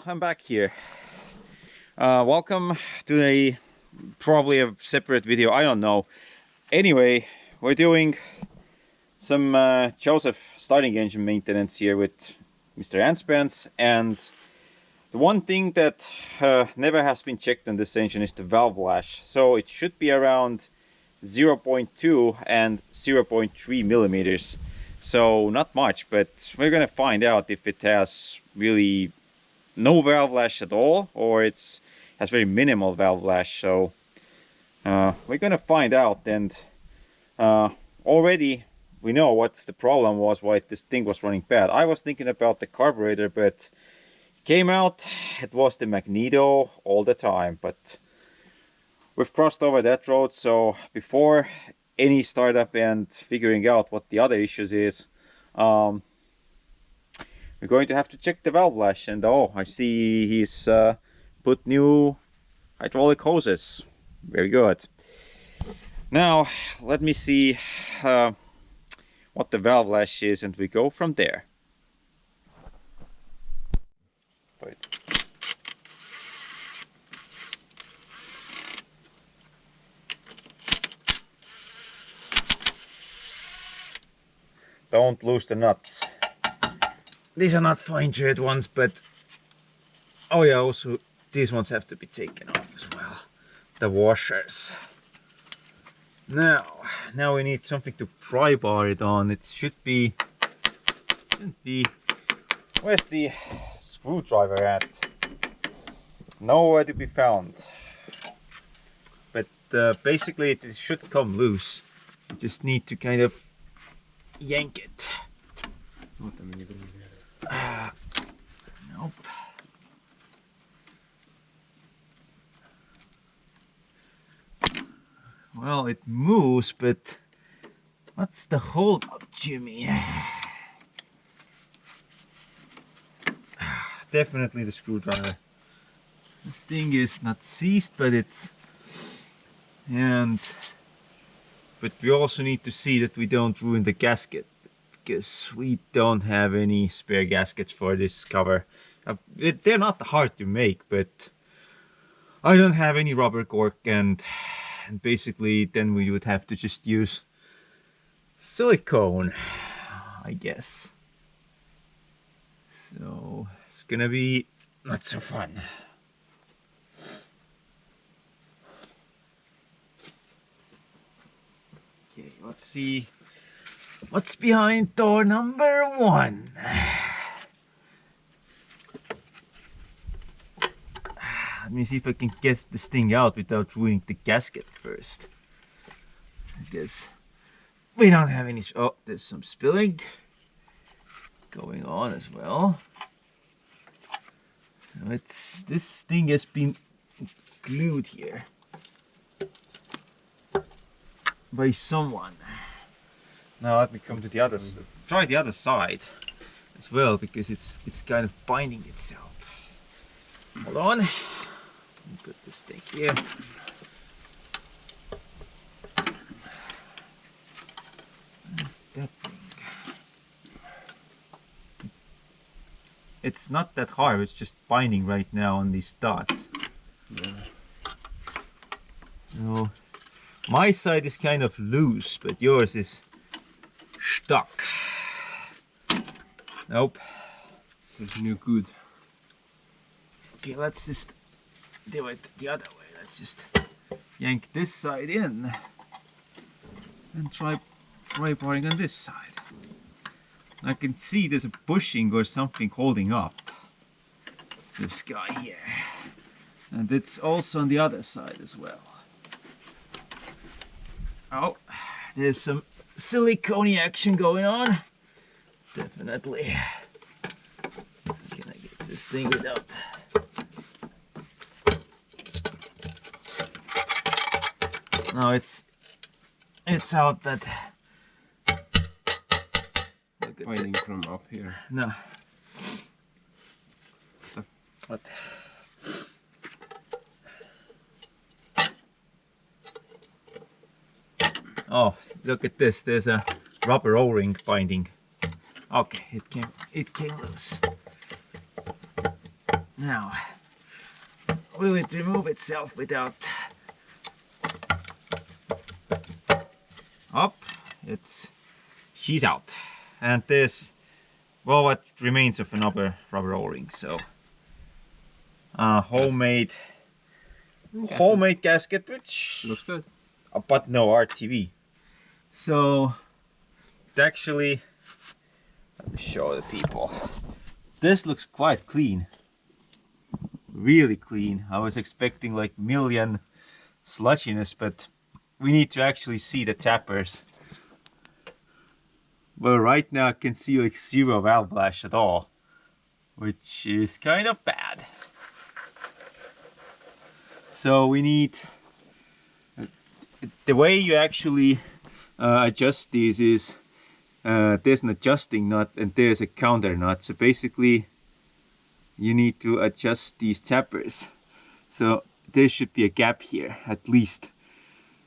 I'm back here. Welcome to probably a separate video, I don't know. Anyway, we're doing some Joseph starting engine maintenance here with Mr. Anspens, and the one thing that never has been checked on this engine is the valve lash. So it should be around 0.2 and 0.3 millimeters. So not much, but we're gonna find out if it has really no valve lash at all, or it's has very minimal valve lash. So we're gonna find out, and already we know what's the problem was, why this thing was running bad. I was thinking about the carburetor, but it came out it was the magneto all the time. But we've crossed over that road, so before any startup and figuring out what the other issues is, we're going to have to check the valve lash. And oh, I see he's put new hydraulic hoses. Very good. Now let me see what the valve lash is, and we go from there. Wait. Don't lose the nuts. These are not fine-tuned ones, but oh yeah, also these ones have to be taken off as well. The washers. Now we need something to pry bar it on. It shouldn't be. Where's the screwdriver at? Nowhere to be found. But basically it should come loose. You just need to kind of yank it. Nope. Well, it moves, but what's the hold up, Jimmy? Definitely the screwdriver. This thing is not seized, but it's... But we also need to see that we don't ruin the gasket, because we don't have any spare gaskets for this cover. They're not hard to make, but I don't have any rubber cork, and basically then we would have to just use silicone, I guess. So it's gonna be not so fun. Okay, let's see what's behind door number 1. Let me see if I can get this thing out without ruining the gasket first. I guess we don't have any. Oh, there's some spilling going on as well. So this thing has been glued here by someone. Now let me come to the other side. Try the other side as well, because it's kind of binding itself. Hold on. Put this thing here. What's that thing? It's not that hard, it's just binding right now on these dots. Yeah. So my side is kind of loose, but yours is stuck. Nope. There's no good. Okay, let's just do it the other way. Let's just yank this side in and try barring on this side. I can see there's a bushing or something holding up this guy here, and it's also on the other side as well. Oh, there's some silicone action going on. Definitely. Can I get this thing without? No, it's out, but Binding from up here. No. What? Oh, look at this. There's a rubber O-ring binding. Okay, it came loose. Now, will it remove itself without... Up, she's out. And there's, well, what remains of another rubber O-ring, so... homemade gasket, which... Looks good. But no RTV. So, actually, let me show the people. This looks quite clean. Really clean. I was expecting like million sludginess, but we need to actually see the tappers. Well, right now I can see like zero valve flash at all, which is kind of bad. So we need... The way you actually adjust these is there's an adjusting nut and there's a counter nut. So basically you need to adjust these tappers. So there should be a gap here, at least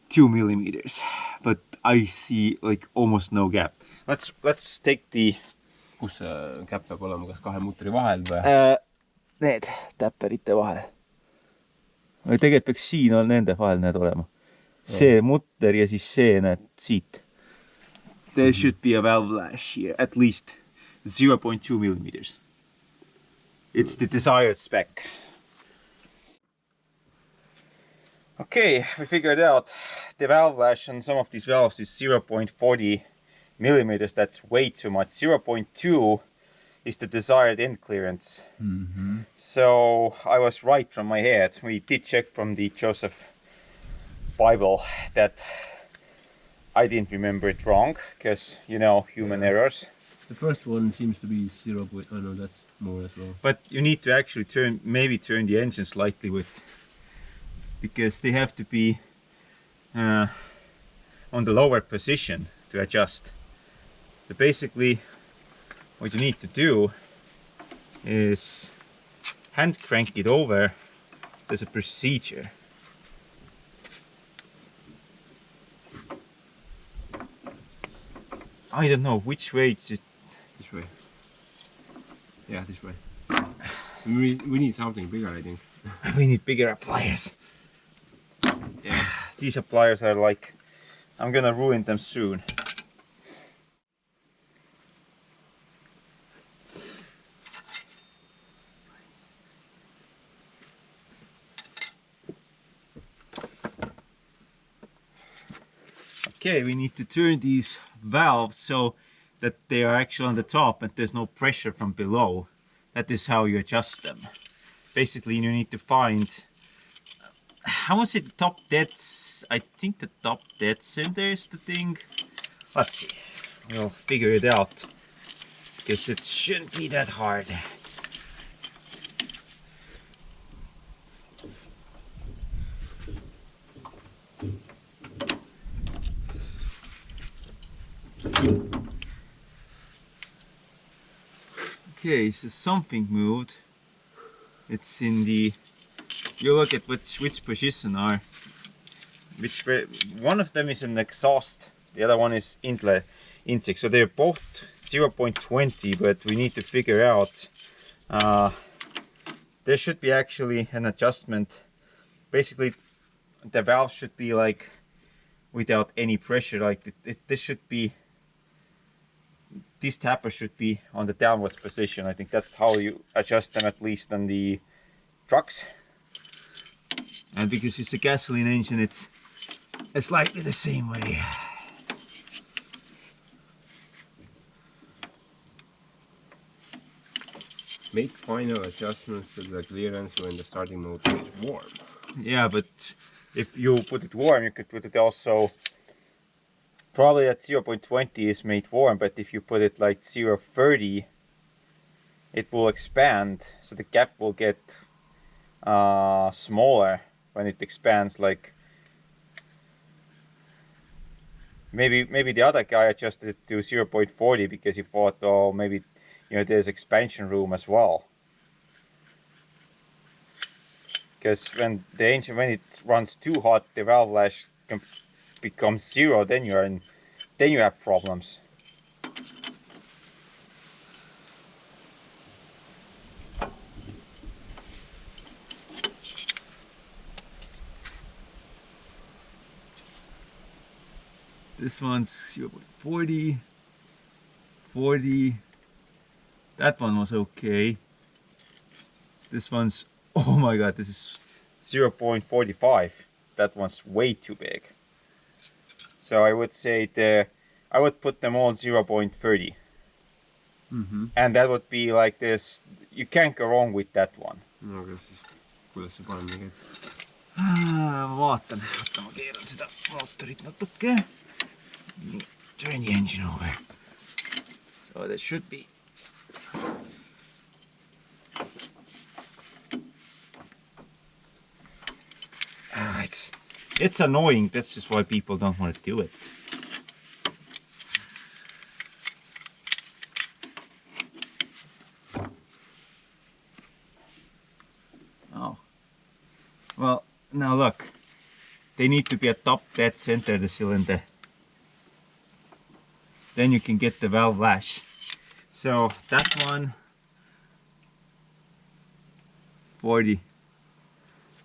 2 millimeters, but I see like almost no gap. Let's take the... Kus see käpp peab olema, kas kahe mutri vahel või? Need täpperite vahel. Või tegelikult peaks siin nende vahel need olema. See mutter ja siis see, näed, siit. There should be a valve lash here, at least 0.2 millimeters. It's the desired spec. Okay, we figured out the valve lash on some of these valves is 0.40 millimeters. That's way too much. 0.2 is the desired end clearance. So I was right from my head. We did check from the Joseph Bible that I didn't remember it wrong, because, you know, human errors. The first one seems to be 0. Oh no, that's more as well. But you need to actually maybe turn the engine slightly with, because they have to be on the lower position to adjust. So basically what you need to do is hand crank it over. There's a procedure. I don't know which way to... This way. Yeah, this way. We need something bigger, I think. We need bigger pliers. Yeah. These pliers are like... I'm gonna ruin them soon. Okay, we need to turn these valves so that they are actually on the top and there's no pressure from below. That is how you adjust them. Basically, you need to find... How was it? Top dead... I think the top dead center is the thing. Let's see. We'll figure it out. Because it shouldn't be that hard. Okay, so something moved. It's in the... You look at which position are. One of them is an exhaust, the other one is intake. So they're both 0.20, but we need to figure out. There should be actually an adjustment. Basically, the valve should be like without any pressure. Like this should be. These tappers should be on the downwards position. I think that's how you adjust them, at least on the trucks. And because it's a gasoline engine, it's slightly the same way. Make final adjustments to the clearance when the starting motor is warm. Yeah, but if you put it warm, you could put it also... Probably at 0.20 is made warm, but if you put it like 0.30, it will expand, so the gap will get smaller when it expands. Like maybe the other guy adjusted it to 0.40 because he thought, oh, maybe, you know, there's expansion room as well. Because when the engine, when it runs too hot, the valve lash becomes zero, then you have problems. This one's 0.40, 40. That one was okay. This one's, oh my god, this is 0.45. That one's way too big. So I would say I would put them all 0.30. And that would be like this. You can't go wrong with that one. No, kuidas se paremmin käib? Ma vaatan, oota, ma keeran seda mootorit natuke. Turn the engine over. So that should be. It's annoying. That's just why people don't want to do it. Oh. Well, now look. They need to be a top dead center, the cylinder. Then you can get the valve lash. So that one, 40.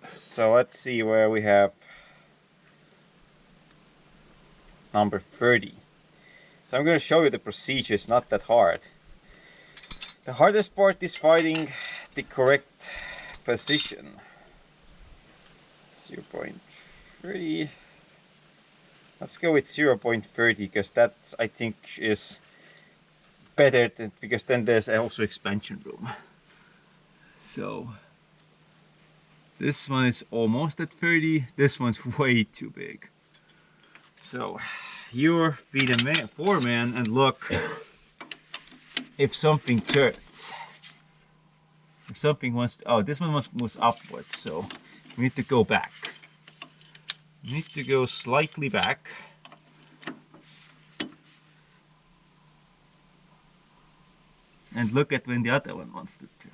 So let's see where we have number 30. So I'm going to show you the procedure. It's not that hard. The hardest part is finding the correct position. 0.30. Let's go with 0.30 because that I think is better because then there's also expansion room. So this one is almost at 30. This one's way too big. So you be the foreman and look if something turns. If something wants to, oh, this one was upwards, so we need to go back. You need to go slightly back. And look at when the other one wants to turn.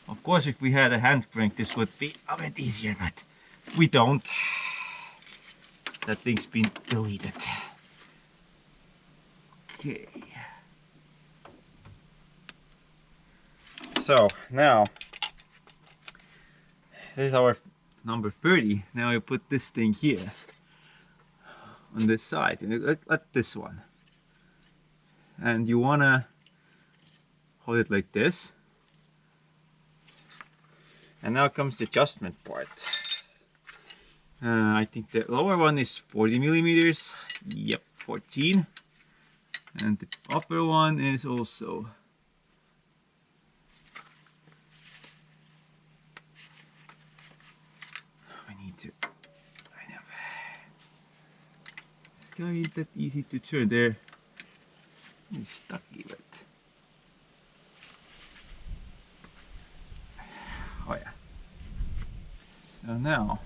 Of course, if we had a hand crank, this would be a bit easier, but we don't. That thing's been deleted. Okay. So now, this is our number 30. Now you put this thing here on this side. Look at this one. And you wanna hold it like this. And now comes the adjustment part. I think the lower one is 40 millimeters. Yep, 14. And the upper one is also. We need to kind of. This guy ain't that easy to turn. There, it's stuck even. Oh yeah. So now,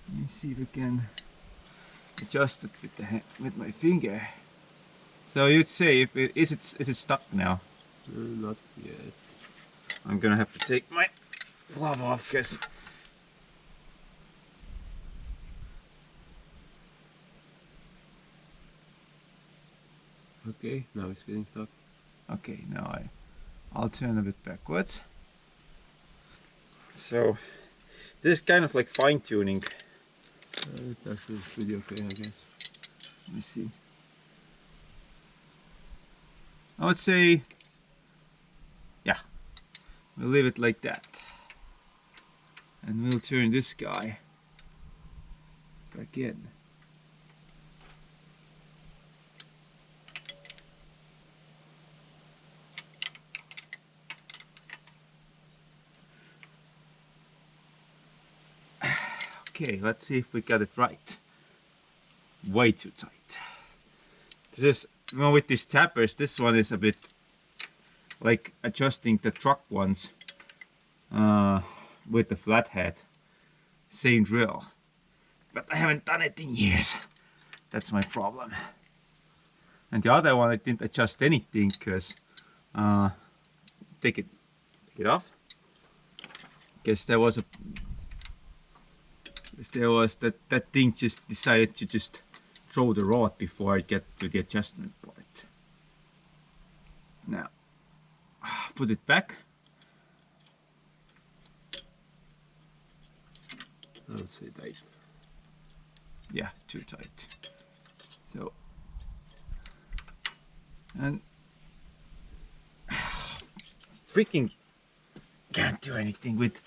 let me see if I can adjust it with the with my finger. So you'd say if is it stuck now? Not yet. I'm gonna have to take my glove off because Okay, now it's getting stuck. okay, now I'll turn a bit backwards. So this is kind of like fine tuning. It actually is pretty okay, I guess. Let me see. I would say, yeah, we'll leave it like that. And we'll turn this guy back in. Okay, let's see if we got it right. Way too tight. This, you know, with these tappers, this one is a bit like adjusting the truck ones with the flathead. Same drill. But I haven't done it in years. That's my problem. And the other one I didn't adjust anything because take it off. Because there was that thing just decided to just throw the rod before I get to the adjustment point. Now, put it back. Don't say tight. Yeah, too tight. So, and freaking can't do anything with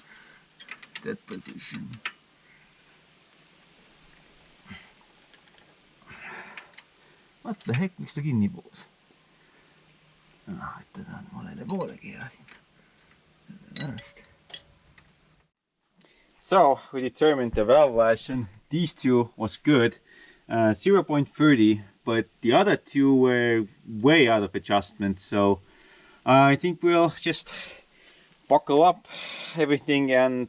that position. What the heck, miks ta kinni poos? Teda on valele poole keerasin. Sellepärast. So we determined the valve lash, and these two was good, 0.30, but the other two were way out of adjustment. So I think we'll just buckle up everything. And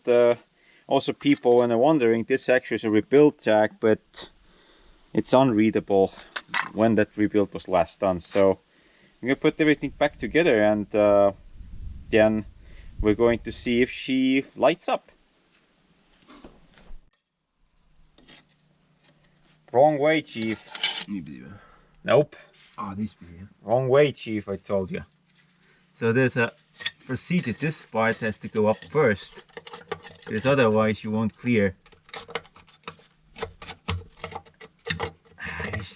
also, people when they're wondering, this actually is a rebuild tag, but it's unreadable when that rebuild was last done. So I'm gonna put everything back together, and then we're going to see if she lights up. Wrong way, Chief. Nope. Ah, this pidi, jah. Wrong way, Chief, I told you. So there's a procedure. This part has to go up first, because otherwise you won't clear.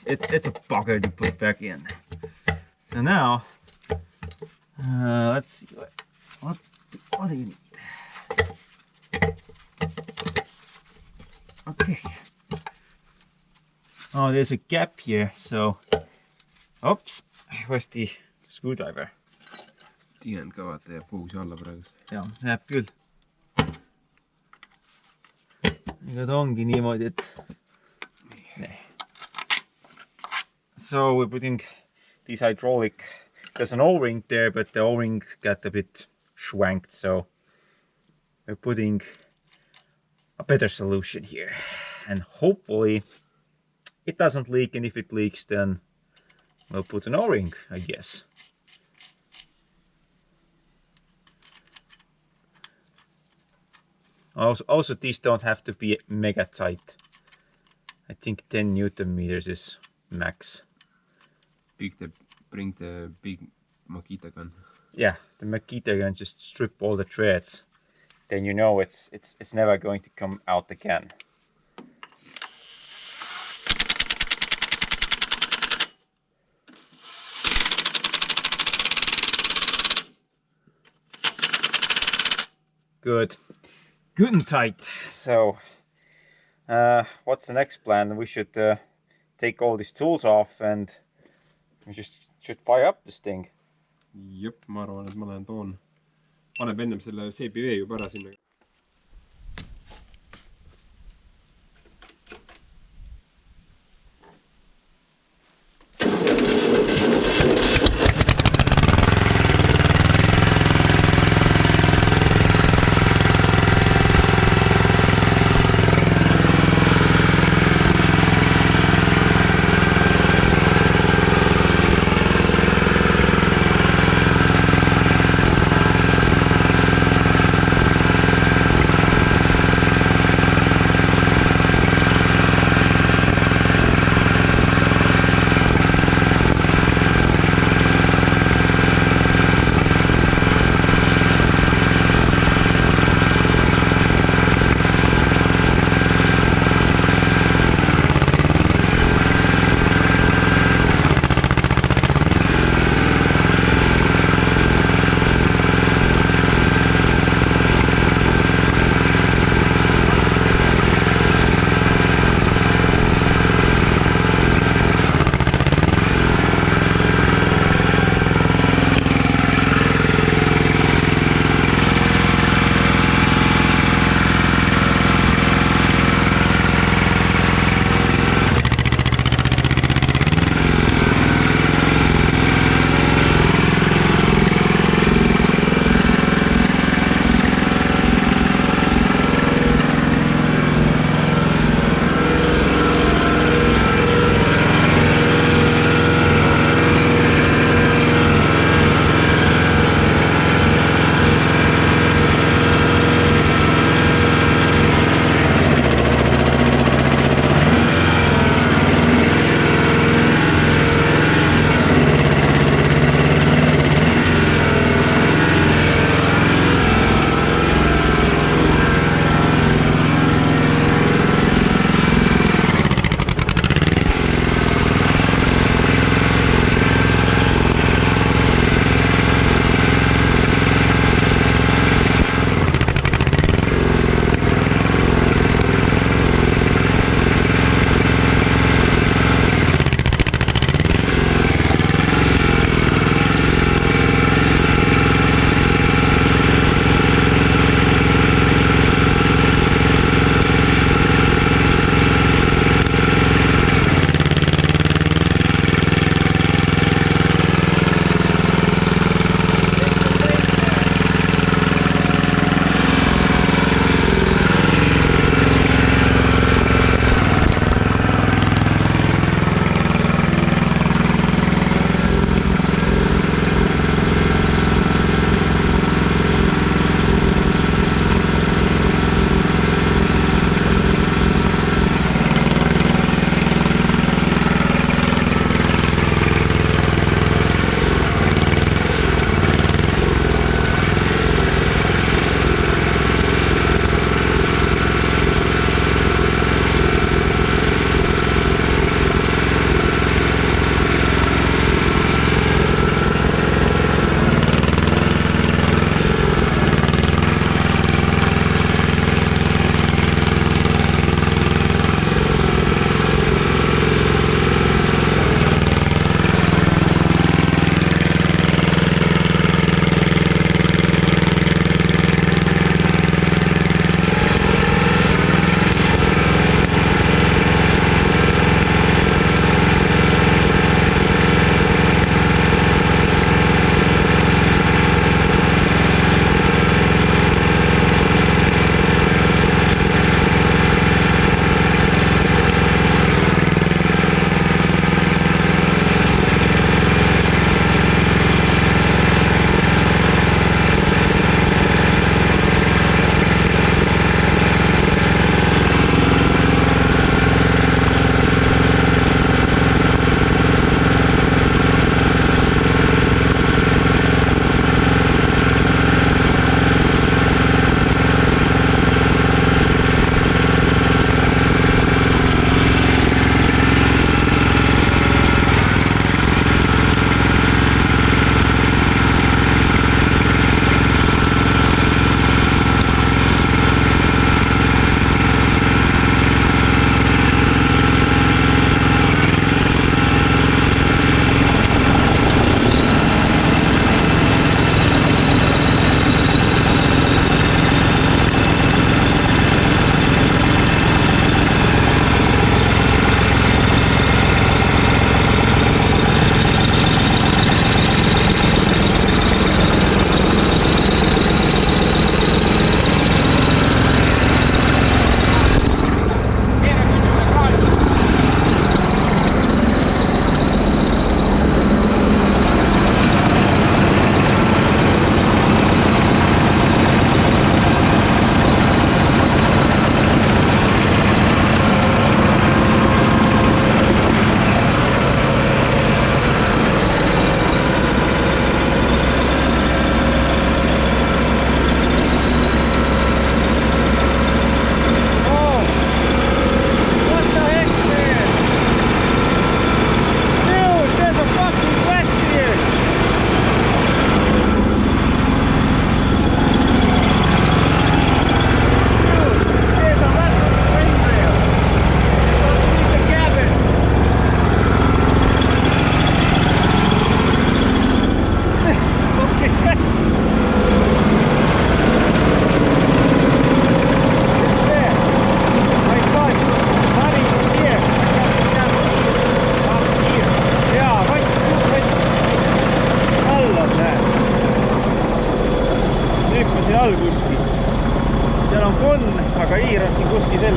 It's a bugger to put back in. So now, let's see what do you need? Okay. Oh, there's a gap here, so oops, where's the screwdriver? Tihend ka vaata, jääb puusi alla praegust. Jaa, jääb küll. Ega ta ongi niimoodi, et so we're putting this hydraulic, there's an O-ring there, but the O-ring got a bit schwanked, so we're putting a better solution here, and hopefully it doesn't leak, and if it leaks, then we'll put an O-ring, I guess. Also, these don't have to be mega tight. I think 10 Newton meters is max. Bring the big Makita gun. Yeah, the Makita gun, just strip all the threads. Then you know it's never going to come out again. Good. Good and tight. So, what's the next plan? We should take all these tools off, and we just should fire up this thing. Jep, ma arvan, et ma lähen toon. Paneb ennem selle seebivee juba ära sinna.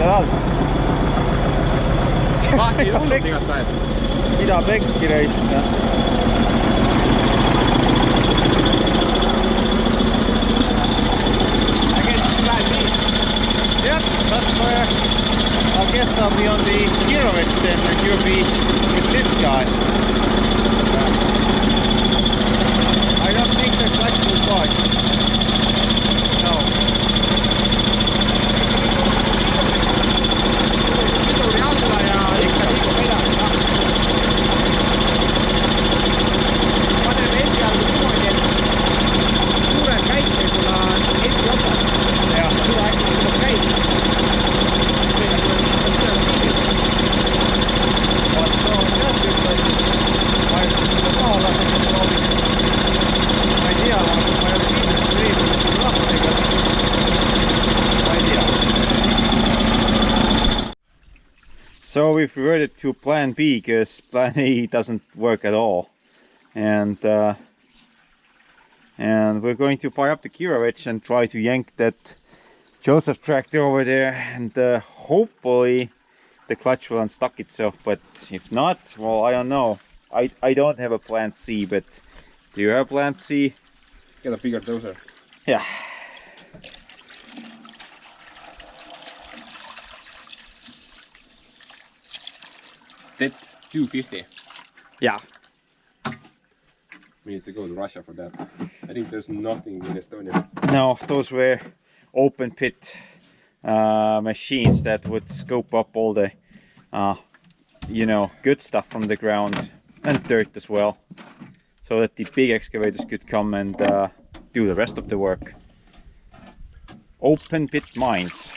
all. Lahti ei tulnud igatahes. Mida pekki raisid, jah. Yep, that's where I guess I'll be on the Kirovets then, and you'll be with this guy. I don't think the clutch will budge. No. Tuli alla ja ikka liigub edasi. Paneme esialgu niimoodi, et suured käited, kuna esiosad. Ja. Seda hästi tuleb käima. So we've reverted to plan B because plan A doesn't work at all, and we're going to fire up the Kirovets and try to yank that Joseph tractor over there, and hopefully the clutch will unstuck itself. But if not, well, I don't know. I don't have a plan C, but do you have plan C? Get a bigger dozer. Yeah. That 250. Yeah. We need to go to Russia for that. I think there's nothing in Estonia. No, those were open pit machines that would scoop up all the you know, good stuff from the ground and dirt as well, so that the big excavators could come and do the rest of the work. Open pit mines.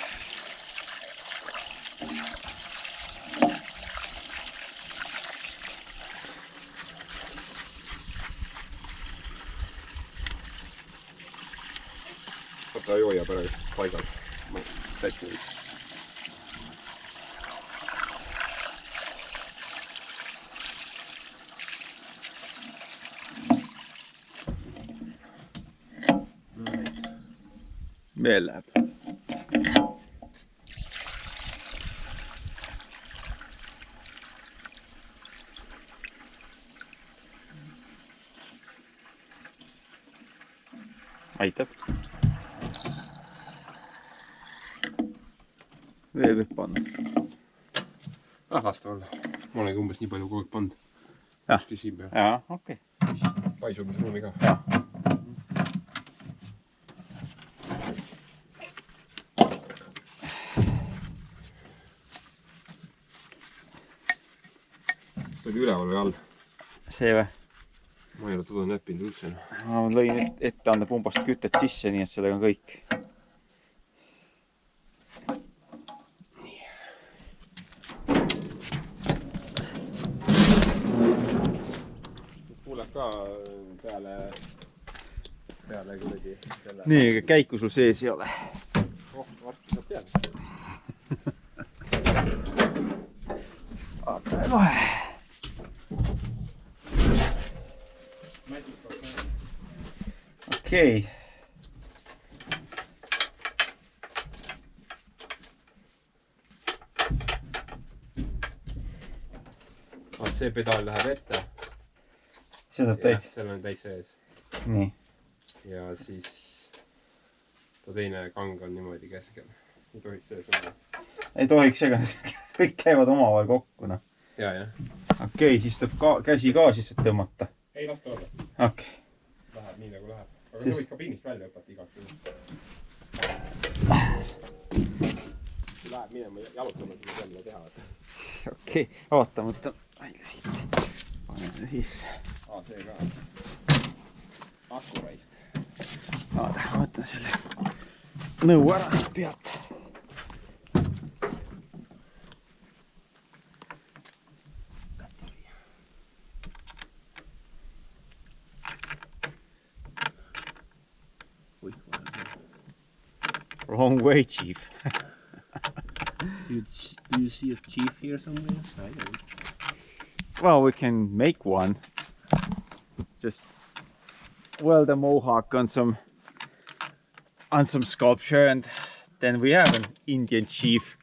Oota, joo ja pärast paigal. Ma täitsin. Veel läheb. Aitab. Veel võib panna. Las ta olla. Ma olengi umbes nii palju kogu aeg pannud. Kuski siin peal. Jaa, okei. Paisumisruumi ka. Jaa. See oli üleval või all? See või? Ma ei ole teda näppinud üldse. Ma lõin ette anda pumbast kütet sisse, nii et sellega on kõik. Kuuleb ka peale kuidagi selle... Nii, aga käiku sul sees ei ole. Oh, varsti saab peale. Vaatame kohe. Okei. See pedaal läheb ette. See saab täit. Seal on täitsa ees. Nii. Ja siis ta teine kang on niimoodi keskel. Ei tohiks sees olla. Ei tohiks ega kõik käivad omavahel kokku. No. Ja. Okei, siis tuleb käsi ka sisse tõmmata. Ei, las ta olla. Okei. Läheb nii nagu läheb. Aga sa võid kabiinist välja õpata igalt juhul. Kui läheb minema jalutama, siis jälle teha. Okei, oota, võtan välja siit. Panen see sisse. See ka. Aku raisk. Vaata, ma võtan selle nõu ära siit pealt. Wrong way, chief. Do you see a chief here somewhere? I don't. Well, we can make one. Just weld a mohawk on some sculpture, and then we have an Indian chief.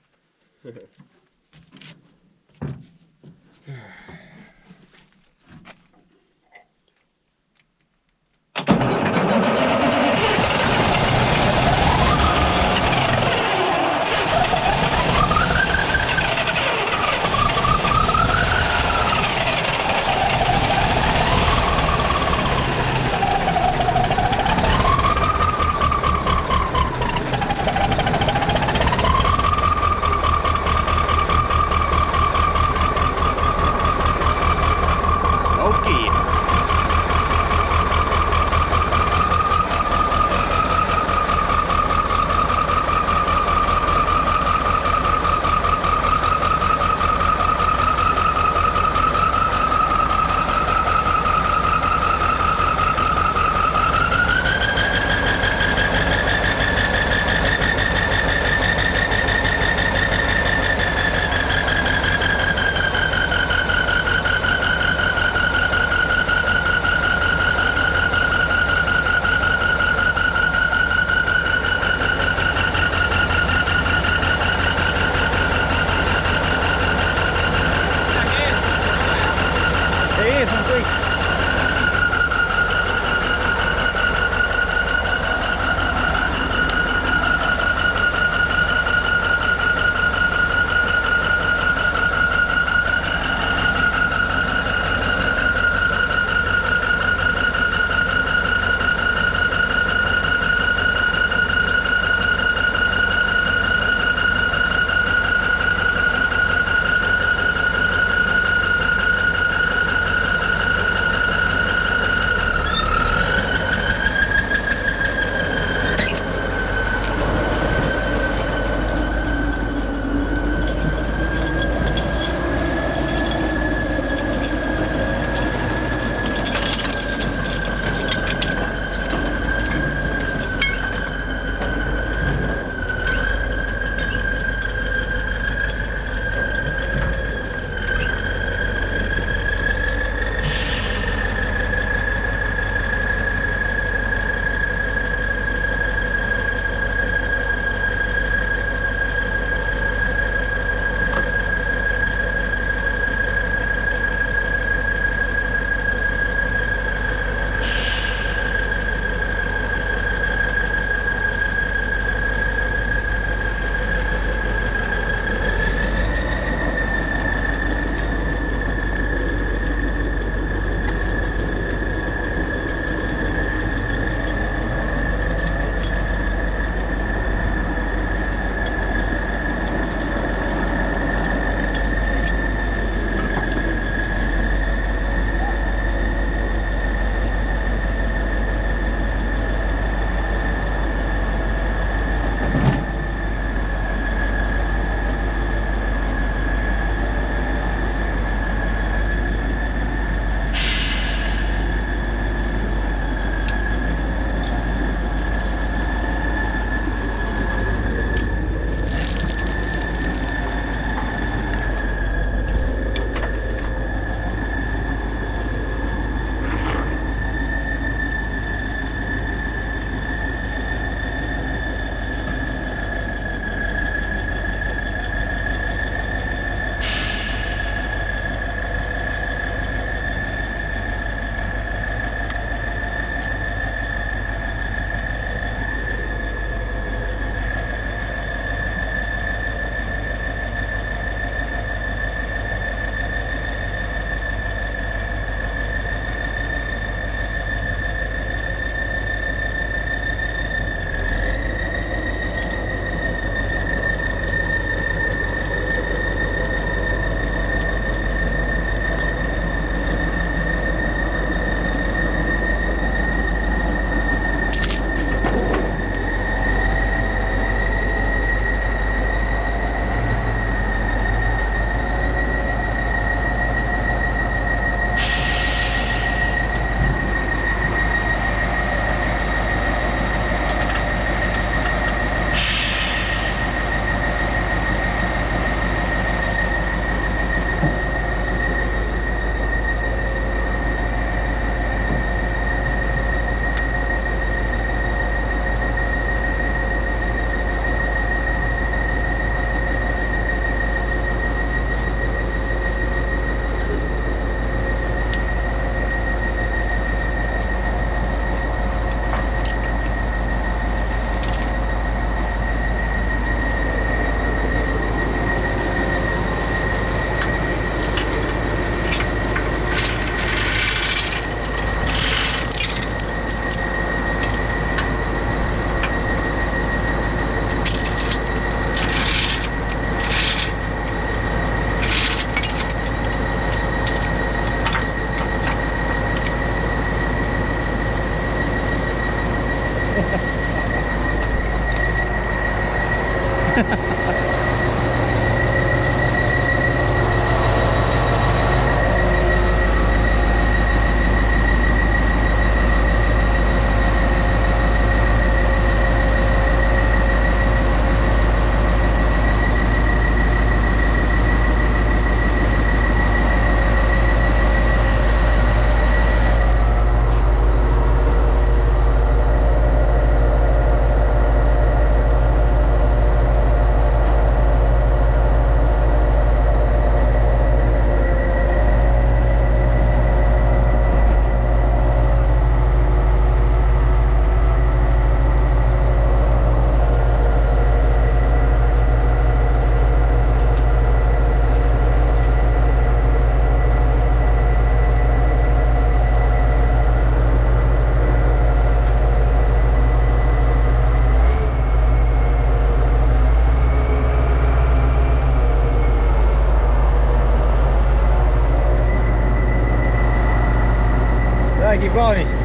räägi plaanist.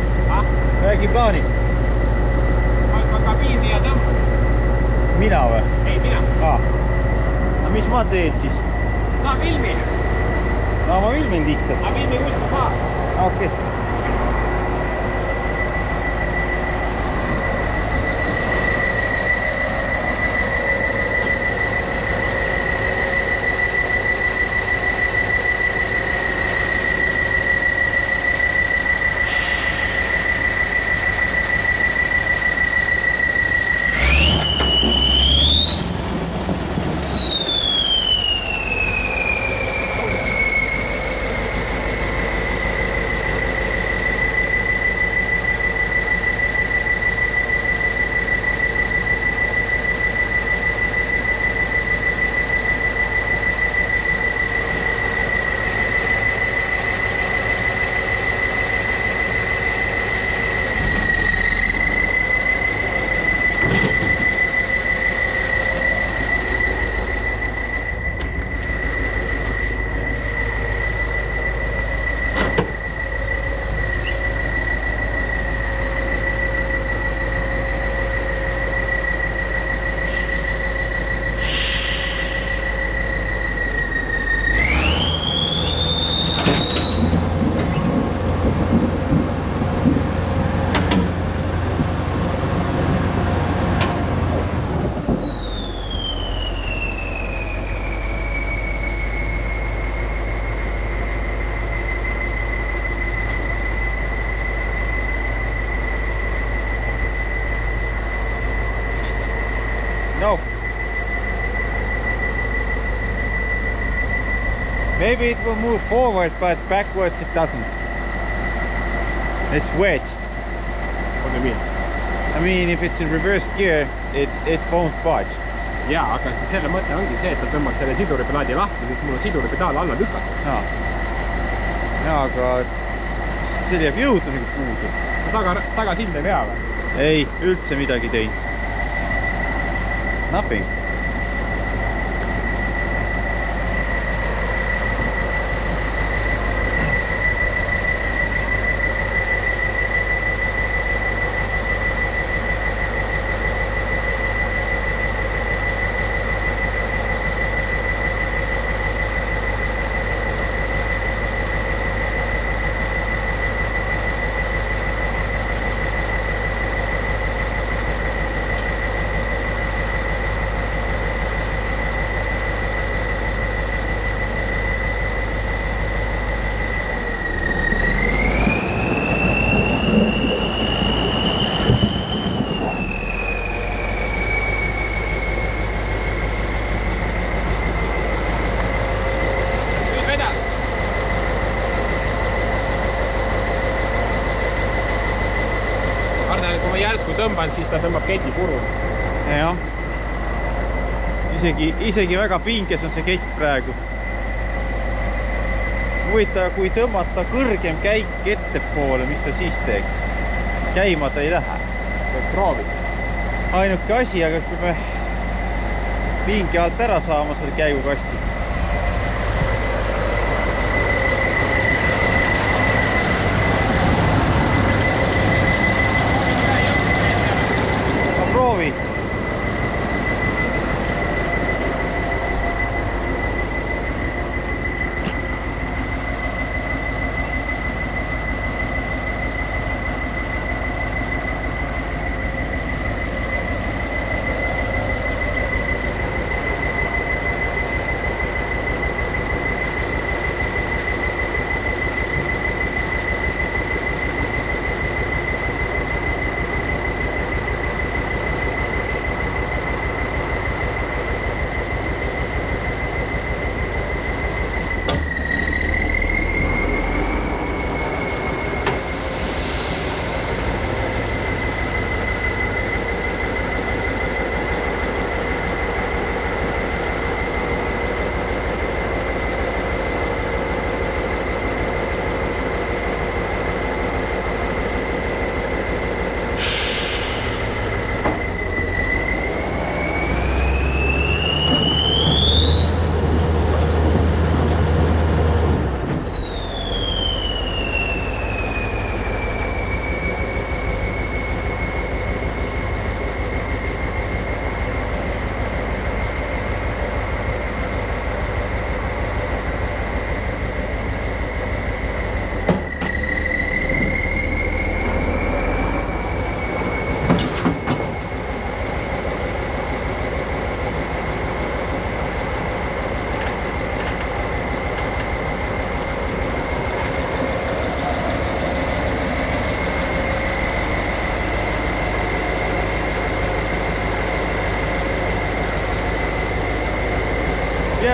Räägi plaanist. Ma kabiini ja tõmban. Mina või? Ei, mina. No mis ma teen siis? Sa filmi. No ma filmin lihtsalt. Ma filmi kuskil maha. Okei. No. Maybe it will move forward, but backwards it doesn't. It's wedged. What do you mean? I mean, if it's in reverse gear, it won't budge. Jaa, aga siis selle mõte ongi see, et ta tõmbaks selle siduripedaali lahti, siis mul on siduripedaal alla lükata. Jaa, aga see jääb jõudu nagu puudu. Taga sind ei vea või? Ei, üldse midagi teinud. Nothing. Järsku tõmban, siis ta tõmbab keti puru. Jah. Isegi väga pinges on see kett praegu. Huvitav, kui tõmmata kõrgem käik ettepoole, mis ta siis teeks? Käima ta ei lähe. Proovid. Ainuke asi, aga kui me pingi alt ära saama selle käigukasti. Proovi.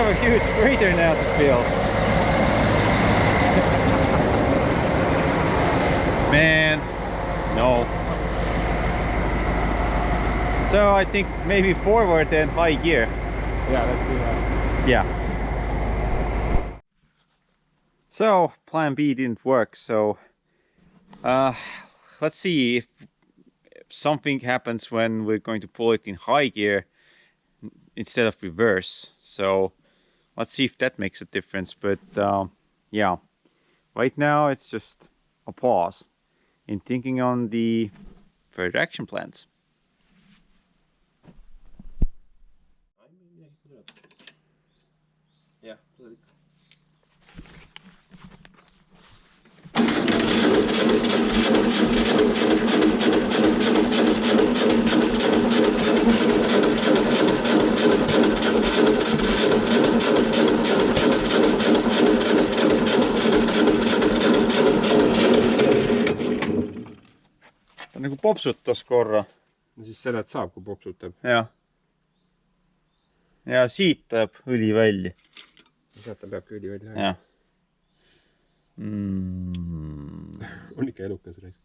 have a huge freighter now to fill. Man, no. So I think maybe forward and high gear. Yeah, let's do that. Yeah. So plan B didn't work, so let's see if something happens when we're going to pull it in high gear instead of reverse. So let's see if that makes a difference. But yeah, right now it's just a pause in thinking on the further action plans. Yeah, put it. Ta nagu popsutas korra. No siis seda saab, kui popsutab. Jah. Ja siit läheb õli välja. Sealt ta peabki õli välja. Jah. On ikka elukas reis.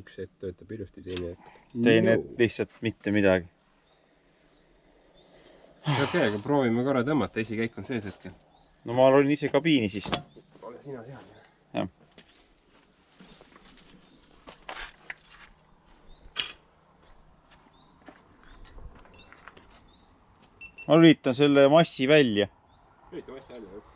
Üks hetk töötab ilusti, teine lihtsalt mitte midagi. Okei, aga proovime korra tõmmata, esikäik on sees hetkel. No ma olin ise kabiini siis. Ole sina seal. Jah. Ma lülitan selle massi välja. Lülita massi välja, jah.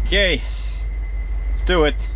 Okay, let's do it.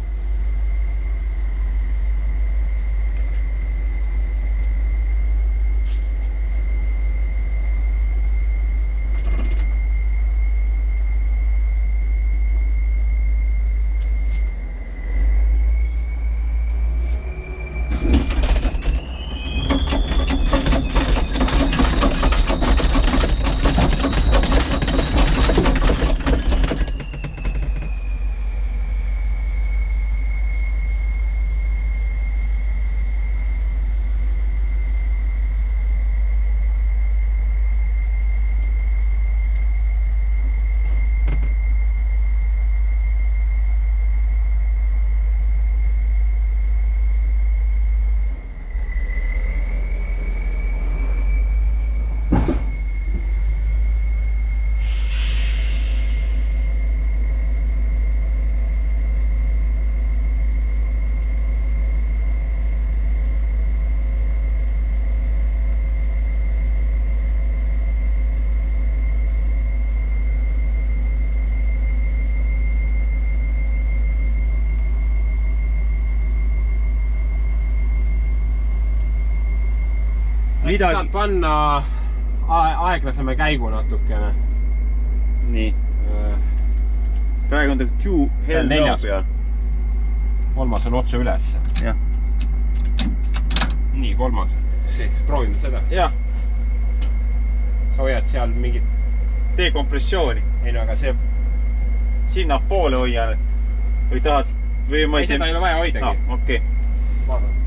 Saad panna aeglaseme käigu natukene. Nii. Praegu on too hell no peal. Kolmas on otse üles. Jah. Nii, kolmas. Proovime seda. Jah. Sa hoiad seal mingit... Dekompressiooni. Ei no, aga see... Sinna poole hoian, et... Või tahad... Ei, seda ei ole vaja hoidagi. Okei. Vaadad.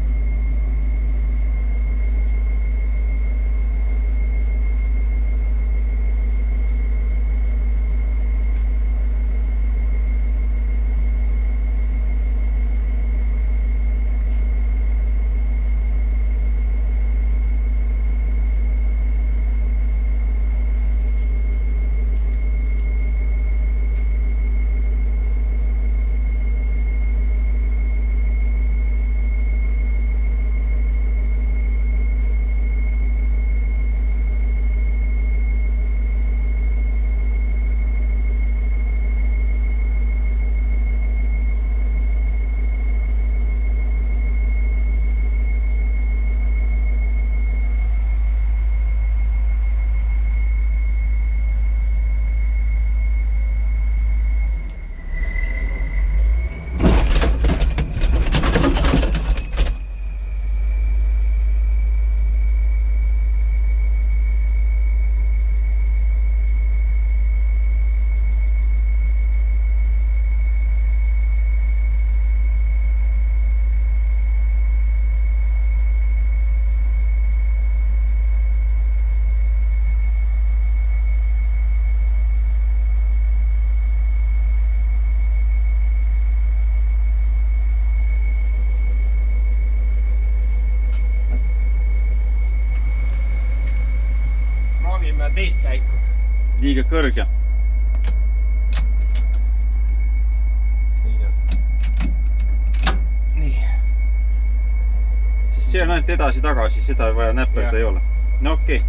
teist käiku. Liiga kõrge. Nii. Siis see on ainult edasi-tagasi, seda vaja näppelda ei ole. No okei.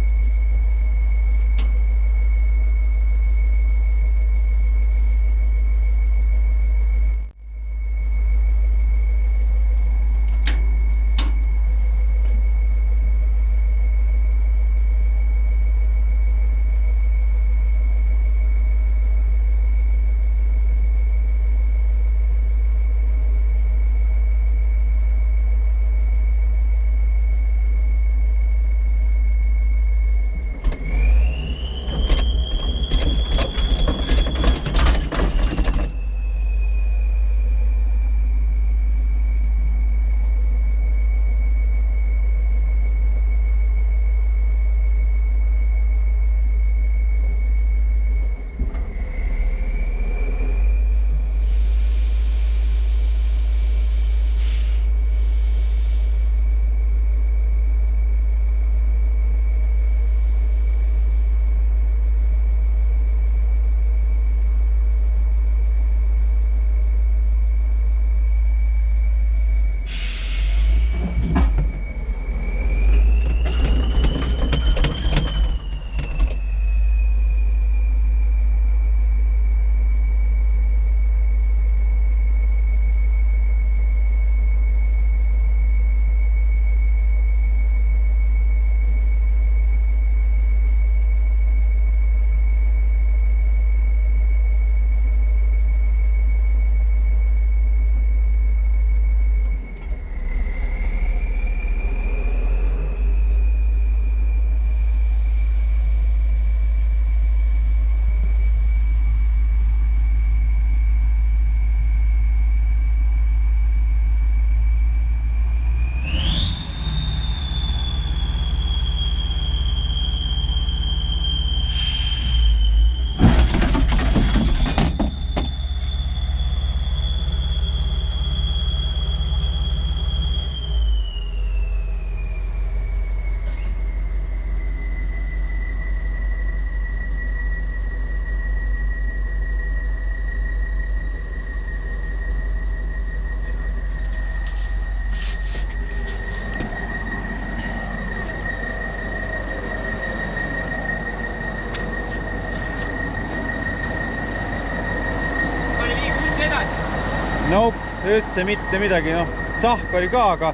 Nope, üldse mitte midagi, noh, sahk oli ka, aga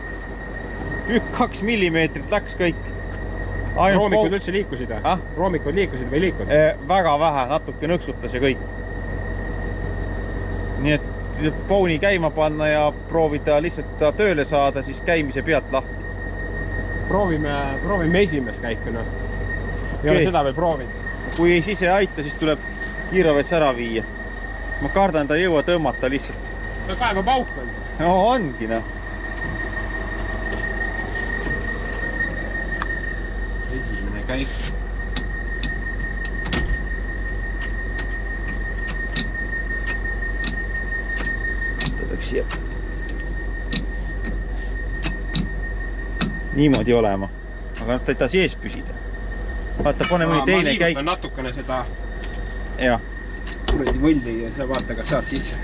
2 millimeetrit läks kõik. Roomikud üldse liikusid või? Roomikud liikusid või ei liikunud? Väga vähe, natuke nõksutas ja kõik. Nii et pooni käima panna ja proovida lihtsalt ta tööle saada, siis käimise pealt lahti. Proovime esimest käiku, noh. Ei ole seda veel proovinud. Kui ei siis ei aita, siis tuleb Kirovets ära viia. Ma kardan, ta ei jõua tõmmata lihtsalt. No kaeva pauk on. No ongi, noh. Esimene käik. Ta peaks siia niimoodi olema. Aga ta ei taha sees püsida. Vaata, pane mõni teine käik. Ma liigutan natukene seda kuradi võlli ja sa vaata, kas saad sisse.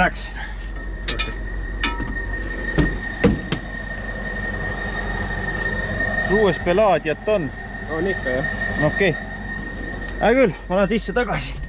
Läks. Ruues pelaadiat on. On ikka, jah. No okei. Küll, ma lähen sisse tagasi.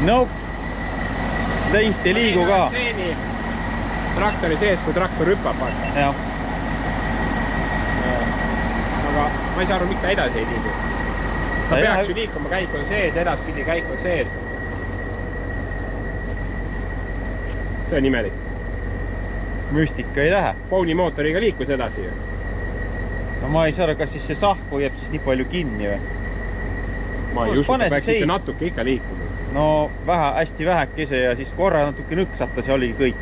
Nope. Tint ei liigu ka. Seeni traktori sees, kui traktor hüppab. Jah. Aga ma ei saa aru, miks ta edasi ei liigu. Ta peaks ju liikuma, käik on sees, edaspidi käik on sees. See on imelik. Müstika ei lähe. Pouni mootoriga liikus edasi ju. No ma ei saa aru, kas siis see sahku jääb siis nii palju kinni või? Ma ei usu, ta peaks ikka natuke ikka liikuma. No hästi vähekese ja siis korra natuke nõksatas ja oligi kõik.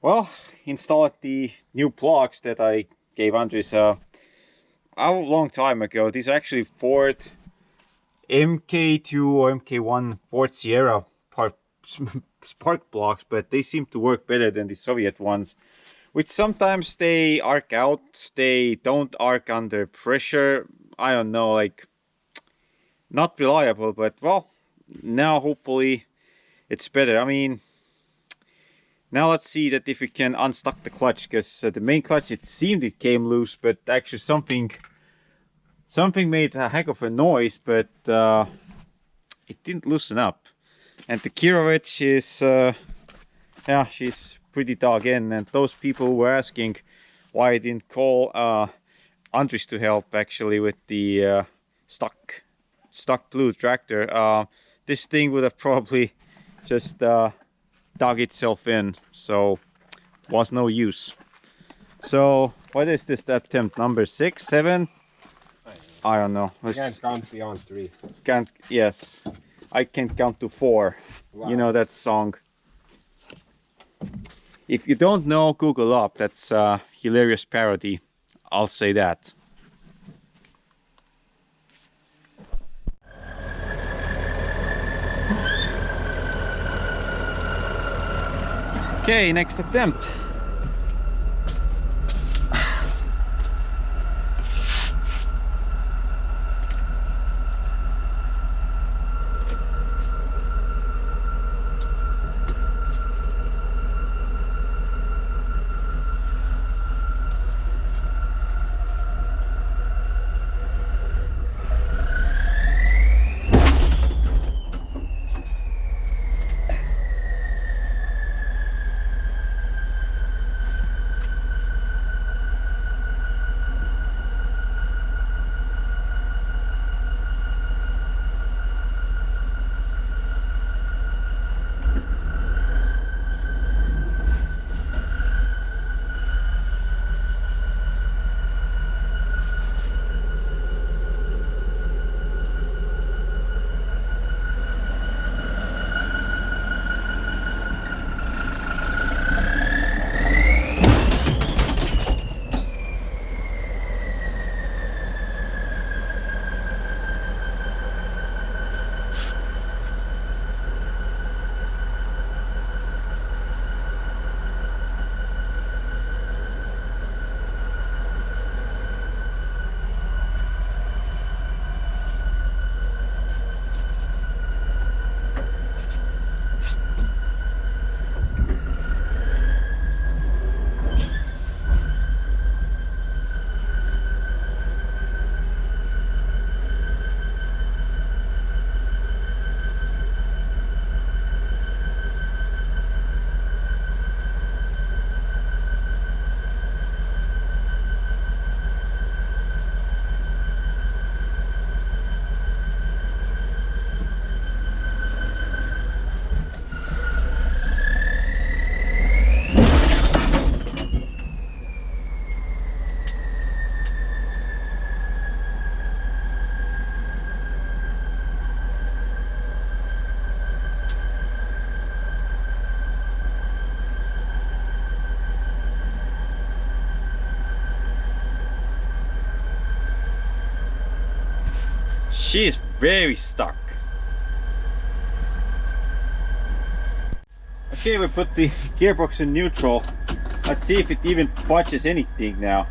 Well, installed the new plugs that I gave Andres a long time ago. These are actually Ford MK2 or MK1 Ford Sierra spark plugs, but they seem to work better than the Soviet ones, which sometimes they arc out, they don't arc under pressure. I don't know, like, not reliable, but well, now hopefully it's better. I mean, now let's see that if we can unstuck the clutch, because the main clutch, it seemed it came loose, but actually something made a heck of a noise, but it didn't loosen up. And the Kirovets is, yeah, she's pretty dug in. And those people were asking why I didn't call Andres to help actually with the stuck blue tractor. This thing would have probably just dug itself in, so was no use. So what is this attempt? Number 6, 7? I don't know. Can't count beyond 3. Can't, yes. I can count to 4. Wow. You know that song. If you don't know, Google up. That's a hilarious parody. I'll say that. Okay, next attempt. She is very stuck. Okay, we put the gearbox in neutral. Let's see if it even budges anything now.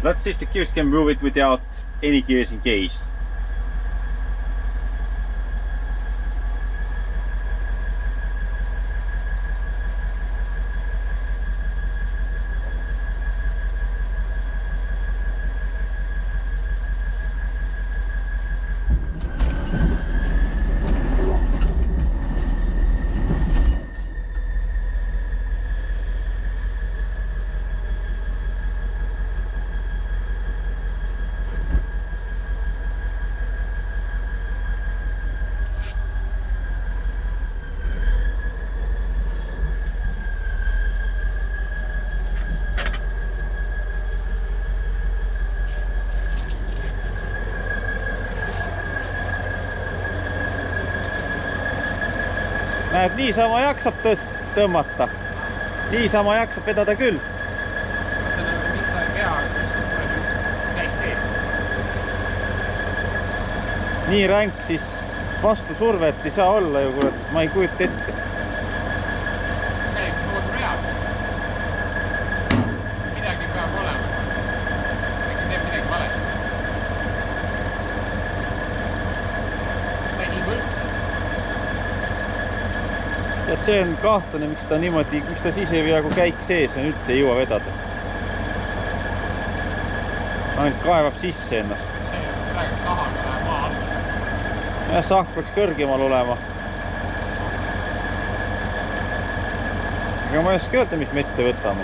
Let's see if the gears can move it without any gears engaged. Näed, niisama jaksab tõmmata. Niisama jaksab vedada küll. Mis ta ei pea, siis tuleb käik sees. Nii ränk siis vastu survet ei saa olla ju, kurat, ma ei kujuta ette. Käib mootor real. Midagi peab olema. Äkki teeb midagi valesti. Ta ei nii võltse. Et see on kahtlane, miks ta niimoodi, miks ta siis ei vea, kui käik sees on, üldse ei jõua vedada. Ainult kaevab sisse ennast. See praegu sahaga läheb maa alla. Ja sahk peaks kõrgemal olema. Aga ma ei oska öelda, mis me ette võtame.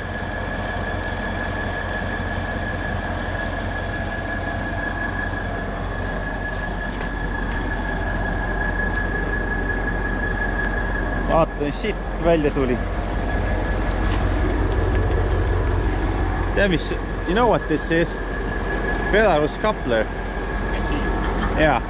Vaata, mis siit välja tuli. Tead, mis, you know what this is? Belarus coupler. Yeah.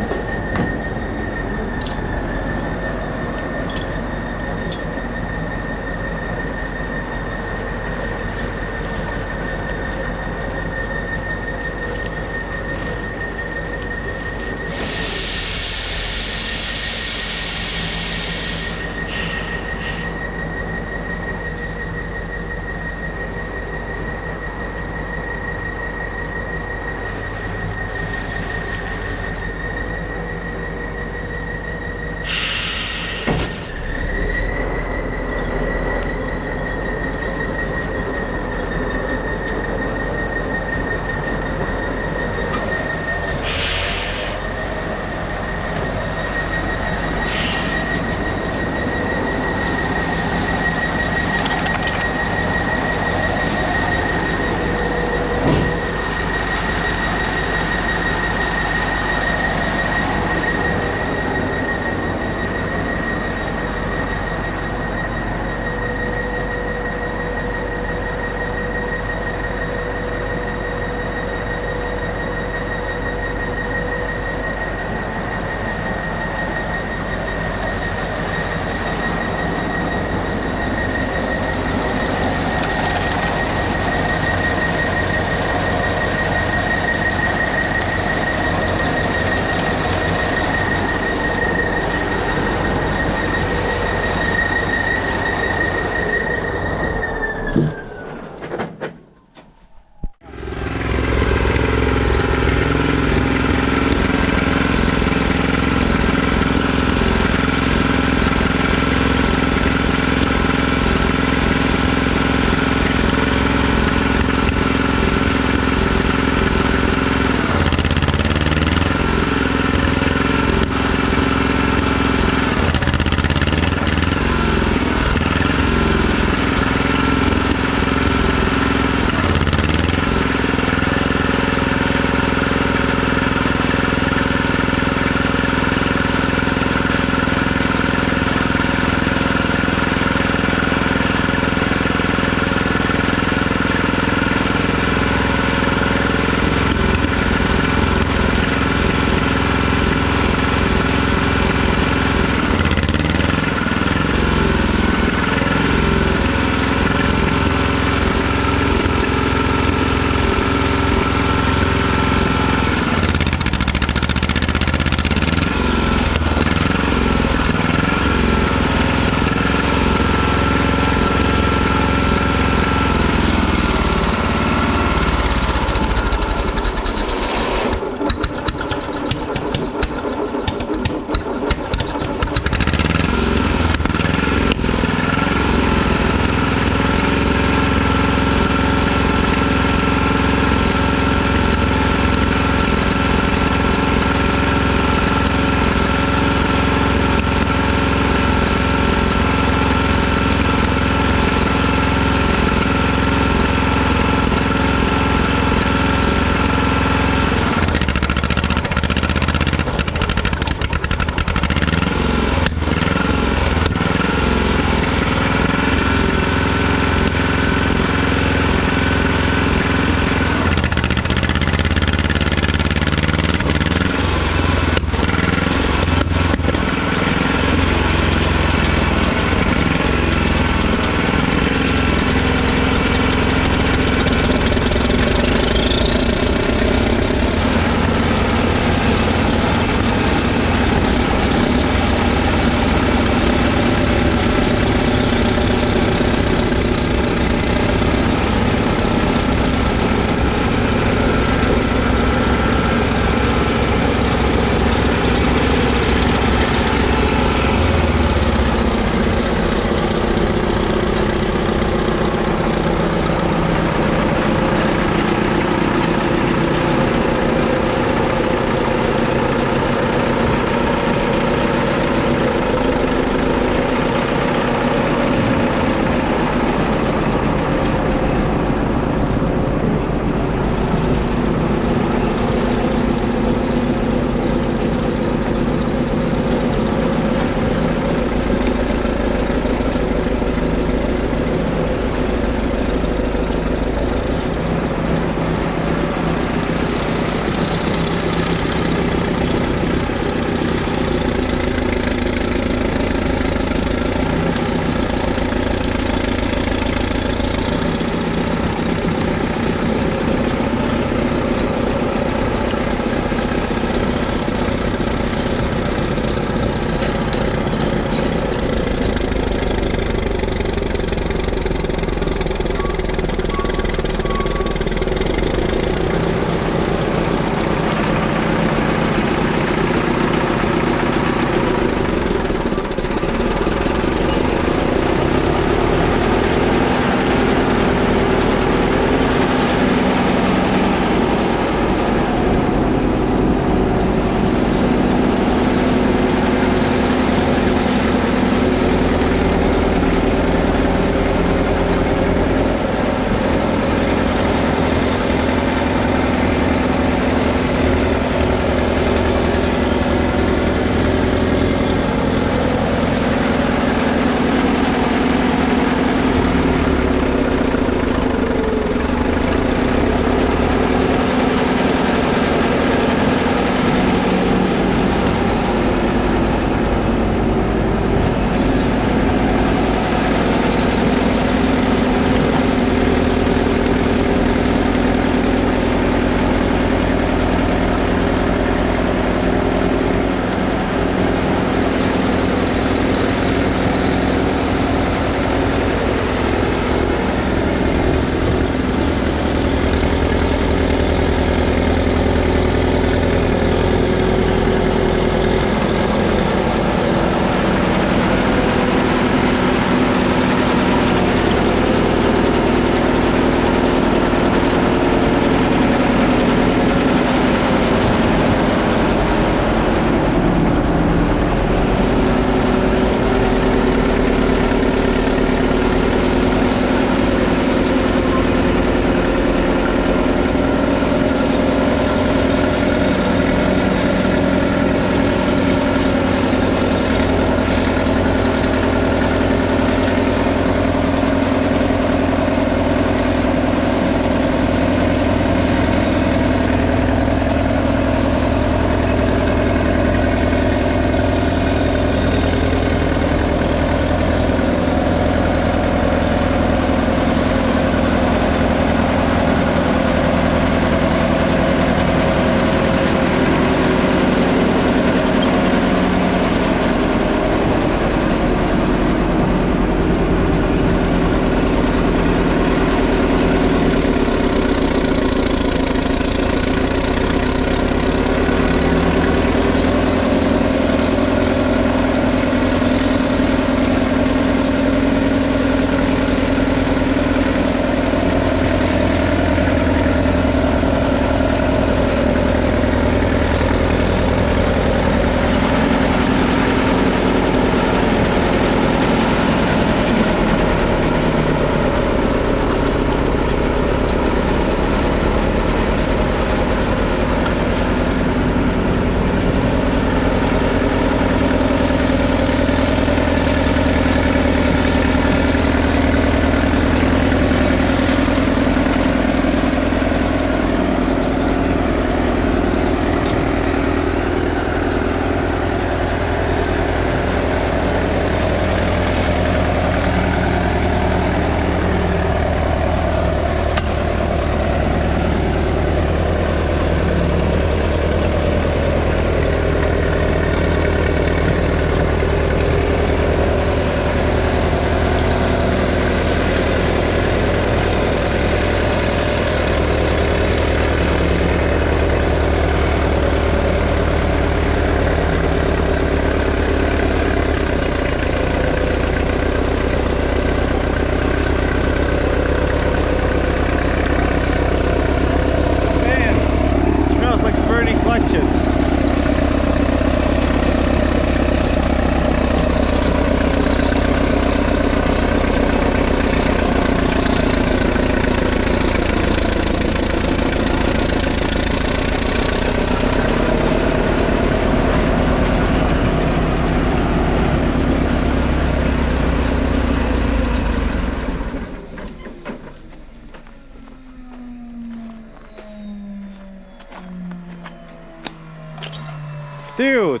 Dude,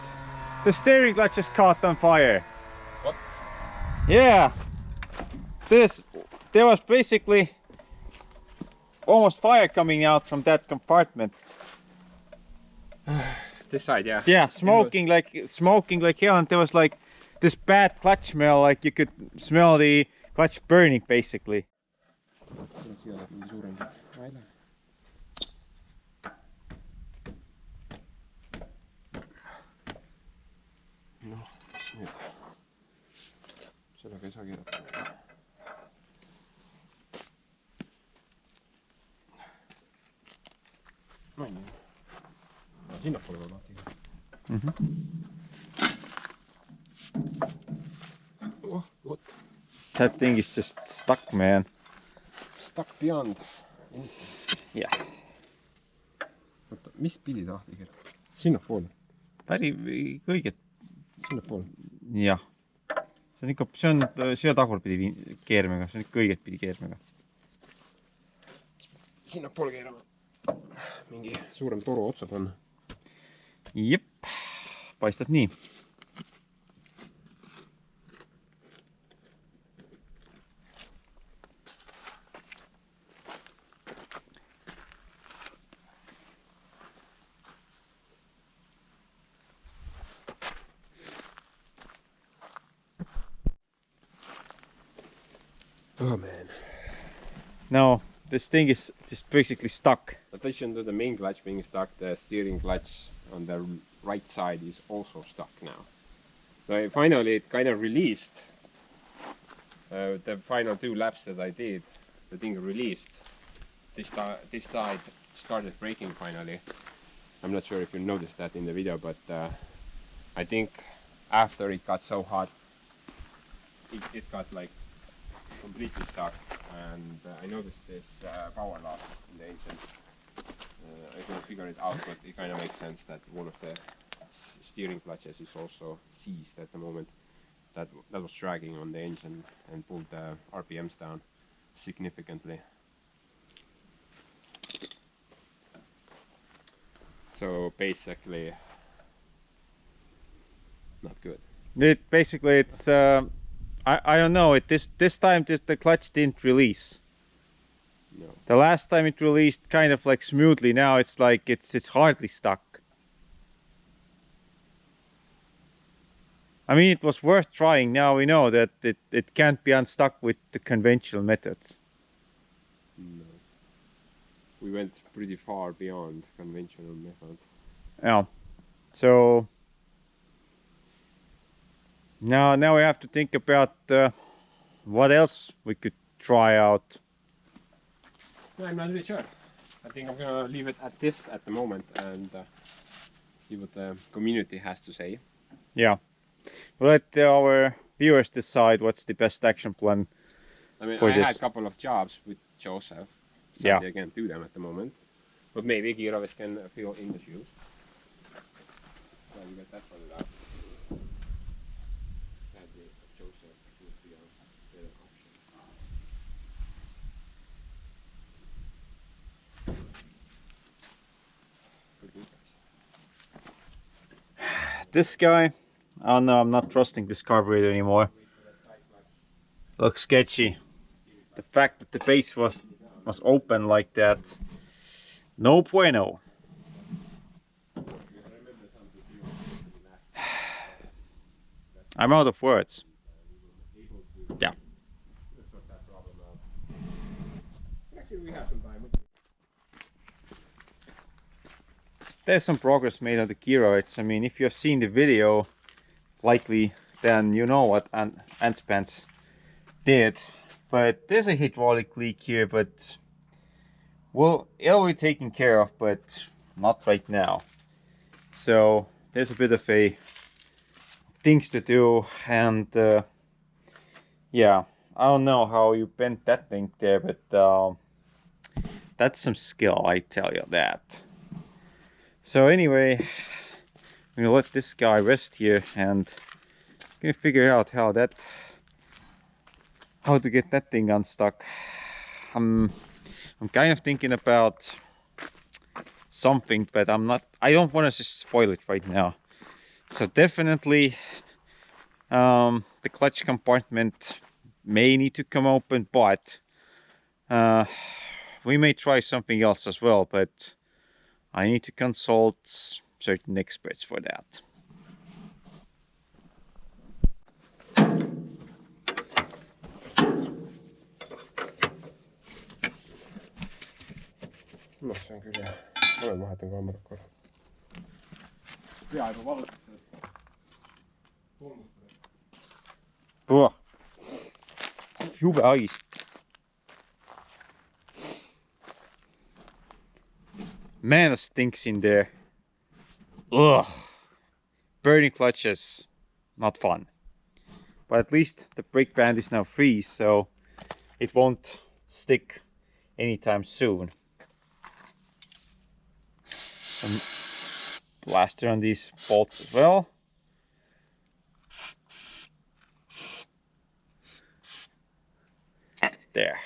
the steering clutch just caught on fire. What? Yeah. There was basically almost fire coming out from that compartment. This side, yeah. Yeah, smoking like hell, and there was like this bad clutch smell, like you could smell the clutch burning basically. Noh, mis nüüd? Sellega ei saa keerata. No nii. Sinnapoole peab lahti. Oh, what? That thing is just stuck, man. Stuck beyond. Yeah. Oota, mis pidi lahti keerata? Sinnapoole. Päri õiget. Sinnapoole. Jah. See on ikka, see tagurpidi keermega, see on ikka õiget pidi keermega. Sinnapoole keerama. Mingi suurem toru otsa panna. Jep, paistab nii. Oh man. No, this thing is just basically stuck. In addition to the main clutch being stuck, the steering clutch on the right side is also stuck now. So finally it kind of released. The final 2 laps that I did, the thing released. This side started braking finally. I'm not sure if you noticed that in the video, but I think after it got so hot, it got like completely stuck, and I noticed this power loss in the engine. I couldn't figure it out, but it kind of makes sense that one of the steering clutches is also seized at the moment. That was dragging on the engine and pulled the RPMs down significantly. So basically, not good. It's I don't know. This time the clutch didn't release. No. The last time it released kind of like smoothly. Now it's like it's hardly stuck. I mean, it was worth trying. Now we know that it can't be unstuck with the conventional methods. No. We went pretty far beyond conventional methods. Yeah. So now we have to think about what else we could try out. I'm not really sure. I think I'm gonna leave it at this at the moment and see what the community has to say. Yeah. We'll let our viewers decide what's the best action plan. I mean, I had a couple of jobs with Joseph. Yeah. I can't do them at the moment. But maybe Kirovets can fill in the shoes. So we got that sorted out. Joseph would be a better option. This guy, oh no, I'm not trusting this carburetor anymore. Looks sketchy. The fact that the base was open like that, no bueno. I'm out of words. Yeah. Actually, we have some time. There's some progress made on the Kirovets. I mean, if you've seen the video, likely, then you know what Antspans did. But there's a hydraulic leak here, but well, it'll be taken care of, but not right now. So there's a bit of a things to do, and yeah, I don't know how you bent that thing there, but that's some skill, I tell you that. So anyway, I'm gonna let this guy rest here and gonna figure out how to get that thing unstuck. I'm kind of thinking about something, but I don't want to just spoil it right now. So definitely the clutch compartment may need to come open, but we may try something else as well, but I need to consult certain experts for that. No se on kyllä. Olen vaihtanut kamerat korva. Peaaegu valuttanut. Puh. Jube hais. Man, it stinks in there. Ugh. Burning clutches, not fun. But at least the brake band is now free, so it won't stick anytime soon. Some plaster on these bolts as well. There.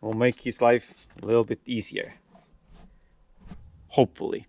Will make his life a little bit easier. Hopefully.